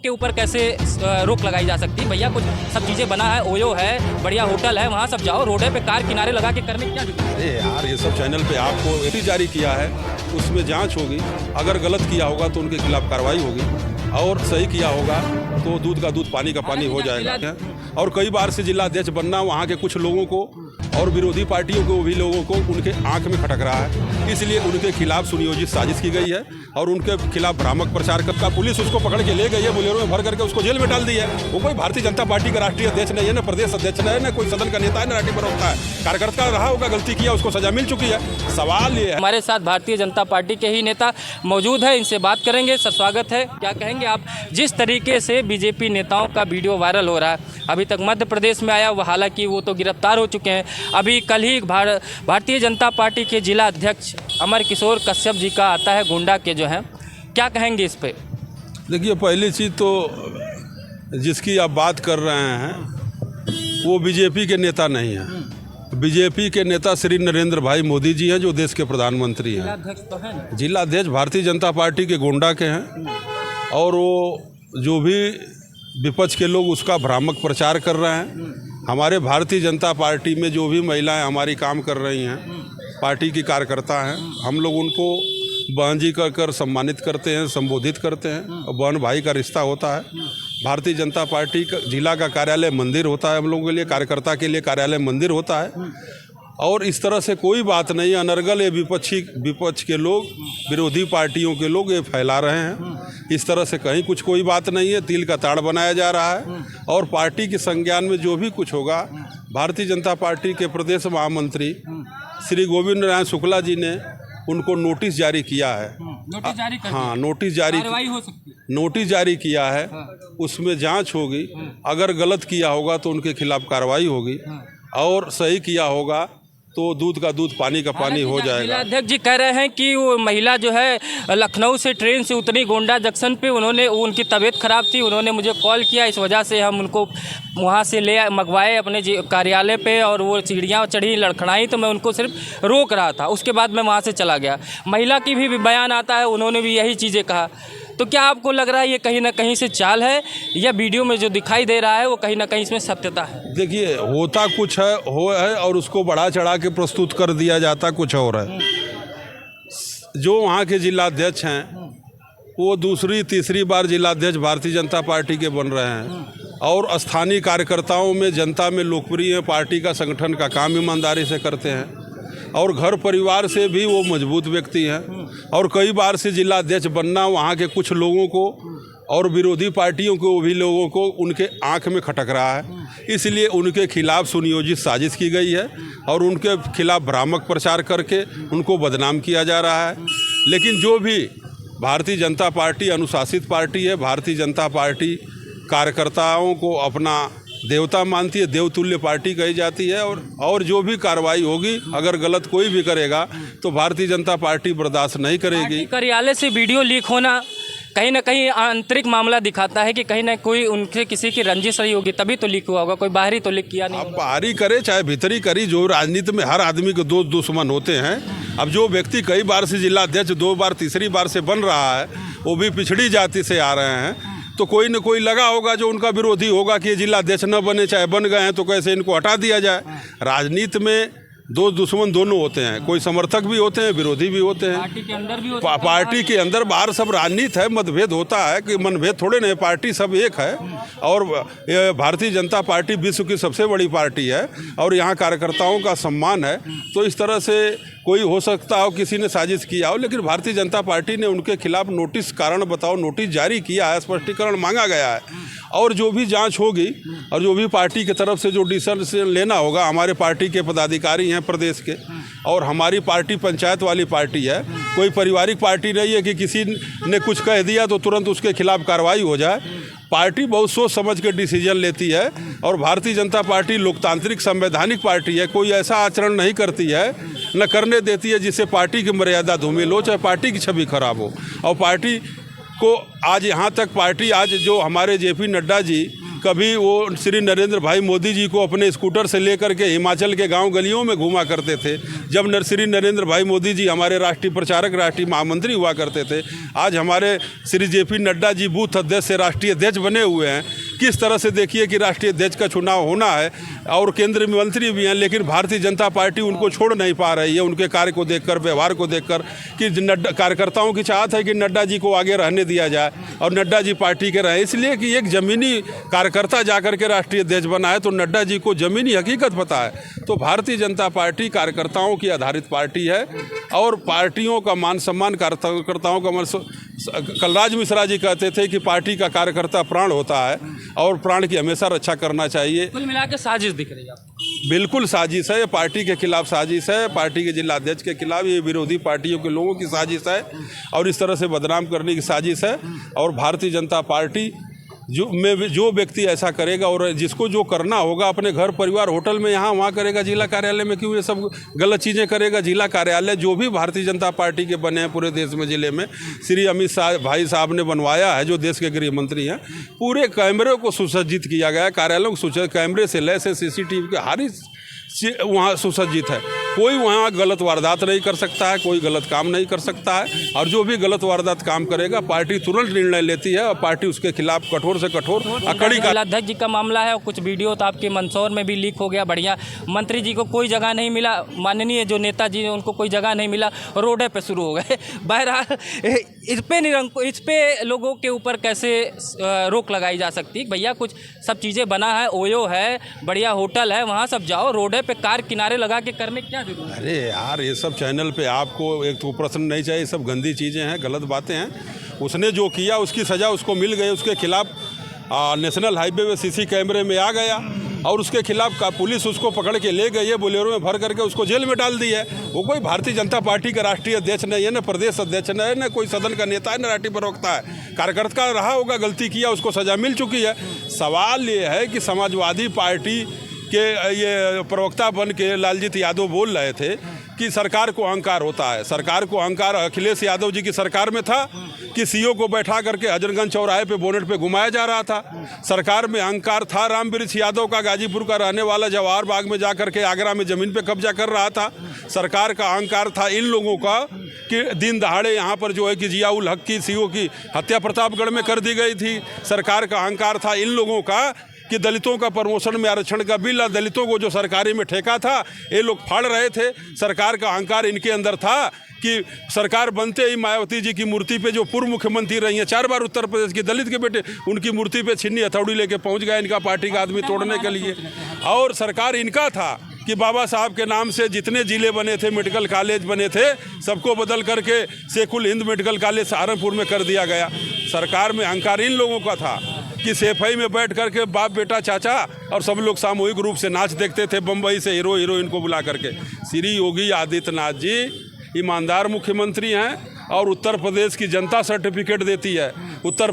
के ऊपर कैसे रोक लगाई जा सकती है? भैया कुछ सब चीज़ें बना है, ओयो है, बढ़िया होटल है, वहाँ सब जाओ, रोडे पे कार किनारे लगा के करने क्या दिक्कत है? अरे यार, ये सब चैनल पे आपको एटी जारी किया है, उसमें जांच होगी। अगर गलत किया होगा तो उनके खिलाफ कार्रवाई होगी और सही किया होगा तो दूध का दूध पानी का पानी हो जाएगा। और कई बार से जिला अध्यक्ष बनना वहाँ के कुछ लोगों को और विरोधी पार्टियों को भी लोगों को उनके आंख में खटक रहा है, इसलिए उनके खिलाफ सुनियोजित साजिश की गई है और उनके खिलाफ भ्रामक प्रचार का पुलिस उसको पकड़ के ले गई है, बोलेरो में भर करके उसको जेल में डाल दी है। वो कोई भारतीय जनता पार्टी का राष्ट्रीय अध्यक्ष नहीं है, न प्रदेश अध्यक्ष नहीं है, न कोई सदन का नेता है, न राष्ट्रीय प्रवक्ता है। कार्यकर्ता रहा होगा, गलती किया, उसको सजा मिल चुकी है। सवाल ये है, हमारे साथ भारतीय जनता पार्टी के ही नेता मौजूद है, इनसे बात करेंगे। सर स्वागत है, क्या कहेंगे आप? जिस तरीके से बीजेपी नेताओं का वीडियो वायरल हो रहा है, अभी तक मध्य प्रदेश में आया, हालांकि वो तो गिरफ्तार हो चुके हैं। अभी कल ही भारतीय जनता पार्टी के जिला अध्यक्ष अमर किशोर कश्यप जी का आता है, गोंडा के जो हैं, क्या कहेंगे इस पे? देखिए, पहली चीज़ तो जिसकी आप बात कर रहे हैं वो बीजेपी के नेता नहीं हैं। बीजेपी के नेता श्री नरेंद्र भाई मोदी जी हैं, जो देश के प्रधानमंत्री हैं। अध्यक्ष तो है, जिला अध्यक्ष भारतीय जनता पार्टी के गोंडा के हैं और वो जो भी विपक्ष के लोग उसका भ्रामक प्रचार कर रहे हैं। हमारे भारतीय जनता पार्टी में जो भी महिलाएं हमारी काम कर रही हैं, पार्टी की कार्यकर्ता हैं, हम लोग उनको बहन जी कर सम्मानित करते हैं, संबोधित करते हैं और बहन भाई का रिश्ता होता है। भारतीय जनता पार्टी का जिला का कार्यालय मंदिर होता है, हम लोगों के लिए, कार्यकर्ता के लिए कार्यालय मंदिर होता है। और इस तरह से कोई बात नहीं, अनर्गल ये विपक्ष के लोग, विरोधी पार्टियों के लोग ये फैला रहे हैं। इस तरह से कहीं कुछ कोई बात नहीं है, तिल का ताड़ बनाया जा रहा है। और पार्टी के संज्ञान में जो भी कुछ होगा, भारतीय जनता पार्टी के प्रदेश महामंत्री श्री गोविंद नारायण शुक्ला जी ने उनको नोटिस जारी किया है। नोटिस जारी कर हाँ, नोटिस जारी, कार्रवाई हो सकती है। नोटिस जारी किया है, उसमें जांच होगी। अगर गलत किया होगा तो उनके खिलाफ कार्रवाई होगी और सही किया होगा तो दूध का दूध पानी का पानी हो जाएगा। अध्यक्ष जी कह रहे हैं कि वो महिला जो है लखनऊ से ट्रेन से उतरी गोंडा जंक्शन पे, उनकी तबीयत खराब थी, उन्होंने मुझे कॉल किया, इस वजह से हम उनको वहाँ से मंगवाए अपने कार्यालय पे और वो सीढ़ियाँ चढ़ी, लड़खड़ाई, तो मैं उनको सिर्फ रोक रहा था। उसके बाद मैं वहाँ से चला गया। महिला की भी बयान आता है, उन्होंने भी यही चीज़ें कहा। तो क्या आपको लग रहा है ये कहीं ना कहीं से चाल है, या वीडियो में जो दिखाई दे रहा है वो कहीं ना कहीं इसमें सत्यता है? देखिए, होता कुछ है और उसको बढ़ा चढ़ा के प्रस्तुत कर दिया जाता कुछ और है। जो वहाँ के जिलाध्यक्ष हैं वो दूसरी तीसरी बार जिलाध्यक्ष भारतीय जनता पार्टी के बन रहे हैं और स्थानीय कार्यकर्ताओं में, जनता में लोकप्रिय हैं, पार्टी का संगठन का काम ईमानदारी से करते हैं और घर परिवार से भी वो मजबूत व्यक्ति हैं। और कई बार से जिला अध्यक्ष बनना वहाँ के कुछ लोगों को और विरोधी पार्टियों को भी लोगों को उनके आंख में खटक रहा है, इसलिए उनके खिलाफ सुनियोजित साजिश की गई है और उनके खिलाफ भ्रामक प्रचार करके उनको बदनाम किया जा रहा है। लेकिन जो भी भारतीय जनता पार्टी अनुशासित पार्टी है, भारतीय जनता पार्टी कार्यकर्ताओं को अपना देवता मानती है, देवतुल्य पार्टी कही जाती है और जो भी कार्रवाई होगी, अगर गलत कोई भी करेगा तो भारतीय जनता पार्टी बर्दाश्त नहीं करेगी। कार्यालय से वीडियो लीक होना कहीं ना कहीं आंतरिक मामला दिखाता है कि कहीं ना कोई उनसे किसी की रंजिश रही होगी, तभी तो लीक हुआ होगा, कोई बाहरी तो लीक किया नहीं। अब बाहरी करे चाहे भीतरी करी, जो राजनीति में हर आदमी के दोस्त दुश्मन होते हैं। अब जो व्यक्ति कई बार से जिला अध्यक्ष, 2 बार तीसरी बार से बन रहा है, वो भी पिछड़ी जाति से आ रहे हैं, तो कोई न कोई लगा होगा जो उनका विरोधी होगा कि ये जिला अध्यक्ष न बने, चाहे बन गए हैं तो कैसे इनको हटा दिया जाए। राजनीति में दोस्त दुश्मन दोनों होते हैं, कोई समर्थक भी होते हैं, विरोधी भी होते हैं। पार्टी के अंदर भी पार्टी के अंदर बाहर सब राजनीति है, मतभेद होता है कि मनभेद थोड़े नहीं, पार्टी सब एक है। और भारतीय जनता पार्टी विश्व की सबसे बड़ी पार्टी है और यहाँ कार्यकर्ताओं का सम्मान है। तो इस तरह से कोई हो सकता हो किसी ने साजिश किया हो, लेकिन भारतीय जनता पार्टी ने उनके खिलाफ नोटिस, कारण बताओ, नोटिस जारी किया है, स्पष्टीकरण मांगा गया है और जो भी जांच होगी और जो भी पार्टी की तरफ से जो डिसीजन लेना होगा, हमारे पार्टी के पदाधिकारी हैं प्रदेश के, और हमारी पार्टी पंचायत वाली पार्टी है, कोई पारिवारिक पार्टी नहीं है कि किसी ने कुछ कह दिया तो तुरंत उसके खिलाफ कार्रवाई हो जाए। पार्टी बहुत सोच समझ के डिसीजन लेती है और भारतीय जनता पार्टी लोकतांत्रिक संवैधानिक पार्टी है, कोई ऐसा आचरण नहीं करती है, न करने देती है जिससे पार्टी की मर्यादा धूमिल हो, चाहे पार्टी की छवि खराब हो। और पार्टी को आज यहाँ तक, पार्टी आज जो हमारे जेपी नड्डा जी कभी वो श्री नरेंद्र भाई मोदी जी को अपने स्कूटर से लेकर के हिमाचल के गांव गलियों में घुमा करते थे। जब श्री नरेंद्र भाई मोदी जी हमारे राष्ट्रीय प्रचारक, राष्ट्रीय महामंत्री हुआ करते थे, आज हमारे श्री जेपी नड्डा जी बूथ अध्यक्ष से राष्ट्रीय अध्यक्ष बने हुए हैं। किस तरह से देखिए कि राष्ट्रीय अध्यक्ष का चुनाव होना है और केंद्रीय मंत्री भी हैं, लेकिन भारतीय जनता पार्टी उनको छोड़ नहीं पा रही है। उनके कार्य को देखकर, व्यवहार को देखकर कि नड्डा, कार्यकर्ताओं की चाहत है कि नड्डा जी को आगे रहने दिया जाए और नड्डा जी पार्टी के रहे, इसलिए कि एक ज़मीनी कार्यकर्ता जाकर के राष्ट्रीय अध्यक्ष बना है तो नड्डा जी को ज़मीनी हकीकत पता है। तो भारतीय जनता पार्टी कार्यकर्ताओं की आधारित पार्टी है और पार्टियों का मान सम्मान, कार्यकर्ताओं का मान। कलराज मिश्रा जी कहते थे कि पार्टी का कार्यकर्ता प्राण होता है और प्राण की हमेशा रक्षा करना चाहिए। कुल मिला के साजिश दिख रही है आपको? बिल्कुल साजिश है, पार्टी के खिलाफ साजिश है, पार्टी के जिला अध्यक्ष के खिलाफ, ये विरोधी पार्टियों के लोगों की साजिश है और इस तरह से बदनाम करने की साजिश है। और भारतीय जनता पार्टी जो व्यक्ति ऐसा करेगा और जिसको जो करना होगा अपने घर परिवार होटल में यहाँ वहाँ करेगा, जिला कार्यालय में क्यों ये सब गलत चीज़ें करेगा। जिला कार्यालय जो भी भारतीय जनता पार्टी के बने हैं पूरे देश में, जिले में श्री अमित शाह भाई साहब ने बनवाया है, जो देश के गृह मंत्री हैं, पूरे कैमरे को सुसज्जित किया गया है। कार्यालयों को कैमरे से लैस है, CCTV के हर वहाँ सुसज्जित है। कोई वहाँ गलत वारदात नहीं कर सकता है, कोई गलत काम नहीं कर सकता है और जो भी गलत वारदात काम करेगा पार्टी तुरंत निर्णय लेती है और पार्टी उसके खिलाफ कठोर से कठोर कड़ी का। अध्यक्ष जी का मामला है और कुछ वीडियो तो आपके मंदसौर में भी लीक हो गया। बढ़िया, मंत्री जी को कोई जगह नहीं मिला, माननीय जो नेताजी हैं उनको कोई जगह नहीं मिला, रोडे पे शुरू हो गए। बहरहाल इस पे लोगों के ऊपर कैसे रोक लगाई जा सकती है? भैया कुछ सब चीज़ें बना है, ओयो है, बढ़िया होटल है, वहाँ सब जाओ, रोडे पे कार किनारे लगा के करने क्या जरूरत है? अरे यार, ये सब चैनल पे आपको एक तो प्रश्न नहीं चाहिए, सब गंदी चीज़ें हैं, गलत बातें हैं। उसने जो किया उसकी सज़ा उसको मिल गई, उसके खिलाफ नेशनल हाईवे में CC कैमरे में आ गया और उसके खिलाफ पुलिस उसको पकड़ के ले गई है, बोलेरो में भर करके उसको जेल में डाल दी है। वो कोई भारतीय जनता पार्टी का राष्ट्रीय अध्यक्ष नहीं है, न प्रदेश अध्यक्ष नहीं है, न कोई सदन का नेता है, न राष्ट्रीय प्रवक्ता है। कार्यकर्ता रहा होगा, गलती किया, उसको सज़ा मिल चुकी है। सवाल ये है कि समाजवादी पार्टी के ये प्रवक्ता बन के लालजीत यादव बोल रहे थे कि सरकार को अहंकार होता है। सरकार को अहंकार अखिलेश यादव जी की सरकार में था कि CO को बैठा करके हजरतगंज चौराहे पे बोनेट पे घुमाया जा रहा था। सरकार में अहंकार था रामवृक्ष यादव का, गाजीपुर का रहने वाला, जवाहर बाग में जा करके आगरा में ज़मीन पे कब्जा कर रहा था। सरकार का अहंकार था इन लोगों का कि दिन दहाड़े यहाँ पर जो है कि जियाउल हक की CO की हत्या प्रतापगढ़ में कर दी गई थी। सरकार का अहंकार था इन लोगों का कि दलितों का प्रमोशन में आरक्षण का बिल, दलितों को जो सरकारी में ठेका था ये लोग फाड़ रहे थे। सरकार का अहंकार इनके अंदर था कि सरकार बनते ही मायावती जी की मूर्ति पे, जो पूर्व मुख्यमंत्री रही हैं 4 बार उत्तर प्रदेश की, दलित के बेटे, उनकी मूर्ति पे छिन्नी हथौड़ी लेके पहुंच गए इनका पार्टी का आदमी तोड़ने के लिए। और सरकार इनका था कि बाबा साहब के नाम से जितने ज़िले बने थे, मेडिकल कॉलेज बने थे, सबको बदल करके शेखुल हिंद मेडिकल कॉलेज सहारनपुर में कर दिया गया। सरकार में अहंकार इन लोगों का था कि सेफई में बैठ करके बाप बेटा चाचा और सब लोग सामूहिक रूप से नाच देखते थे, बम्बई से हीरो हीरोइन को बुला करके। श्री योगी आदित्यनाथ जी ईमानदार मुख्यमंत्री हैं और उत्तर प्रदेश की जनता सर्टिफिकेट देती है। उत्तर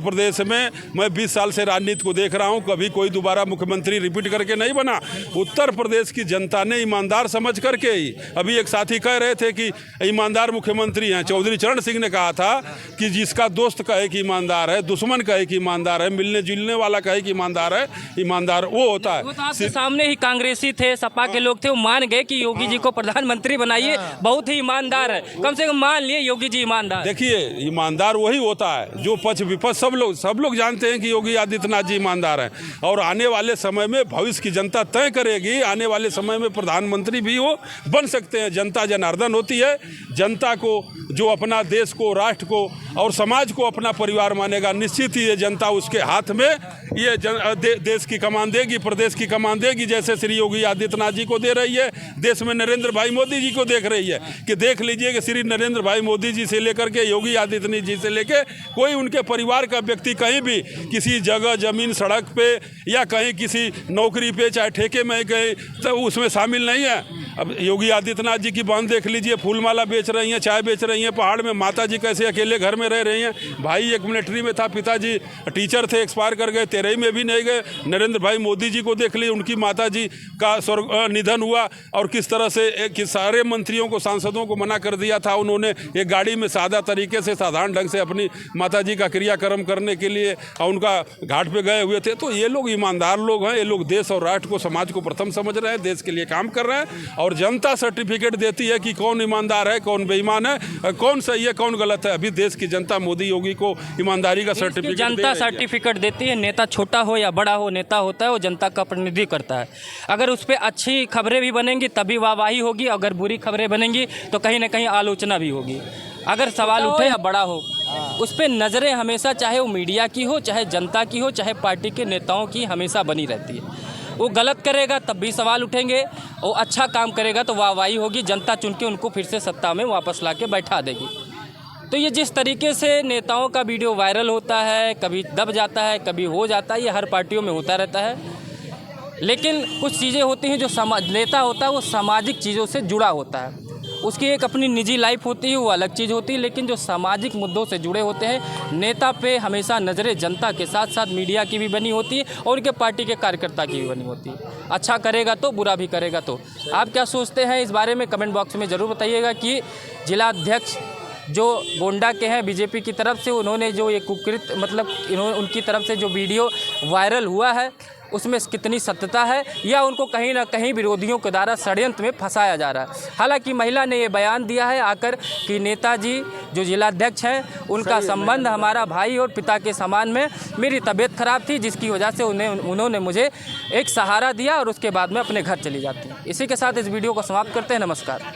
प्रदेश में मैं 20 साल से राजनीति को देख रहा हूं, कभी कोई दोबारा मुख्यमंत्री रिपीट करके नहीं बना। उत्तर प्रदेश की जनता ने ईमानदार समझ करके ही, अभी एक साथी कह रहे थे कि ईमानदार मुख्यमंत्री हैं, चौधरी चरण सिंह ने कहा था कि जिसका दोस्त कहे कि ईमानदार है, दुश्मन कहे कि ईमानदार है, मिलने जुलने वाला कहे कि ईमानदार है, ईमानदार वो होता है। वो तो आपके सामने ही कांग्रेसी थे, सपा के लोग थे, वो मान गए कि योगी जी को प्रधानमंत्री बनाइए, बहुत ही ईमानदार है। कम से कम मान लिए योगी जी ईमानदार। देखिए, ईमानदार वही होता है जो पक्ष विपक्ष सब लोग जानते हैं कि योगी आदित्यनाथ जी ईमानदार हैं और आने वाले समय में भविष्य की जनता तय करेगी। आने वाले समय में प्रधानमंत्री भी वो बन सकते हैं। जनता जनार्दन होती है। जनता को जो अपना देश को, राष्ट्र को और समाज को अपना परिवार मानेगा, निश्चित ही ये जनता उसके हाथ में ये देश की कमान देगी, प्रदेश की कमान देगी, जैसे श्री योगी आदित्यनाथ जी को दे रही है। देश में नरेंद्र भाई मोदी जी को देख रही है कि देख लीजिए कि श्री नरेंद्र भाई मोदी जी से लेकर के योगी आदित्यनाथ जी से लेकर कोई उनके परिवार का व्यक्ति कहीं भी किसी जगह, जमीन, सड़क पे या कहीं किसी नौकरी पे, चाहे ठेके में, कहीं तो उसमें शामिल नहीं है। अब योगी आदित्यनाथ जी की बहन देख लीजिए, फूलमाला बेच रही हैं, चाय बेच रही हैं, पहाड़ में माता जी कैसे अकेले घर में रह रही हैं। भाई एक मिलिट्री में था, पिताजी टीचर थे, एक्सपायर कर गए, 13 में भी नहीं गए। नरेंद्र भाई मोदी जी को देख लीजिए, उनकी माता जी का निधन हुआ और किस तरह से कि सारे मंत्रियों को, सांसदों को मना कर दिया था उन्होंने। एक गाड़ी में सादा तरीके से, साधारण ढंग से अपनी माता जी का क्रियाक्रम करने के लिए उनका घाट पे गए हुए थे। तो ये लोग ईमानदार लोग हैं, ये लोग देश और राष्ट्र को, समाज को प्रथम समझ रहे हैं, देश के लिए काम कर रहे हैं। और जनता सर्टिफिकेट देती है कि कौन ईमानदार है, कौन बेईमान है, कौन सही है, कौन गलत है। अभी देश की जनता मोदी योगी को ईमानदारी का सर्टिफिकेट, जनता सर्टिफिकेट देती है। नेता छोटा हो या बड़ा हो, नेता होता है वो जनता का प्रतिनिधि करता है। अगर उस पर अच्छी खबरें भी बनेंगी तभी वाहवाही होगी, अगर बुरी खबरें बनेंगी तो कहीं ना कहीं आलोचना भी होगी। अगर सवाल उठे या बड़ा हो, उस पर नज़रें हमेशा, चाहे वो मीडिया की हो, चाहे जनता की हो, चाहे पार्टी के नेताओं की, हमेशा बनी रहती है। वो गलत करेगा तब भी सवाल उठेंगे, वो अच्छा काम करेगा तो वाहवाही होगी, जनता चुन के उनको फिर से सत्ता में वापस ला के बैठा देगी। तो ये जिस तरीके से नेताओं का वीडियो वायरल होता है, कभी दब जाता है, कभी हो जाता है, ये हर पार्टियों में होता रहता है। लेकिन कुछ चीज़ें होती हैं जो नेता होता है वो सामाजिक चीज़ों से जुड़ा होता है, उसकी एक अपनी निजी लाइफ होती है, वो अलग चीज़ होती है। लेकिन जो सामाजिक मुद्दों से जुड़े होते हैं, नेता पे हमेशा नज़रें जनता के साथ साथ मीडिया की भी बनी होती है और उनके पार्टी के कार्यकर्ता की भी बनी होती है। अच्छा करेगा तो, बुरा भी करेगा तो। आप क्या सोचते हैं इस बारे में कमेंट बॉक्स में ज़रूर बताइएगा कि जिलाध्यक्ष जो गोंडा के हैं बीजेपी की तरफ से, उन्होंने जो ये कुकृत, मतलब उनकी तरफ से जो वीडियो वायरल हुआ है उसमें कितनी सत्यता है, या उनको कहीं ना कहीं विरोधियों के द्वारा षड्यंत्र में फंसाया जा रहा है। हालांकि महिला ने ये बयान दिया है आकर कि नेताजी जो जिलाध्यक्ष हैं उनका संबंध हमारा भाई और पिता के समान में, मेरी तबीयत खराब थी जिसकी वजह से उन्होंने मुझे एक सहारा दिया और उसके बाद में अपने घर चली जाती। इसी के साथ इस वीडियो को समाप्त करते हैं। नमस्कार।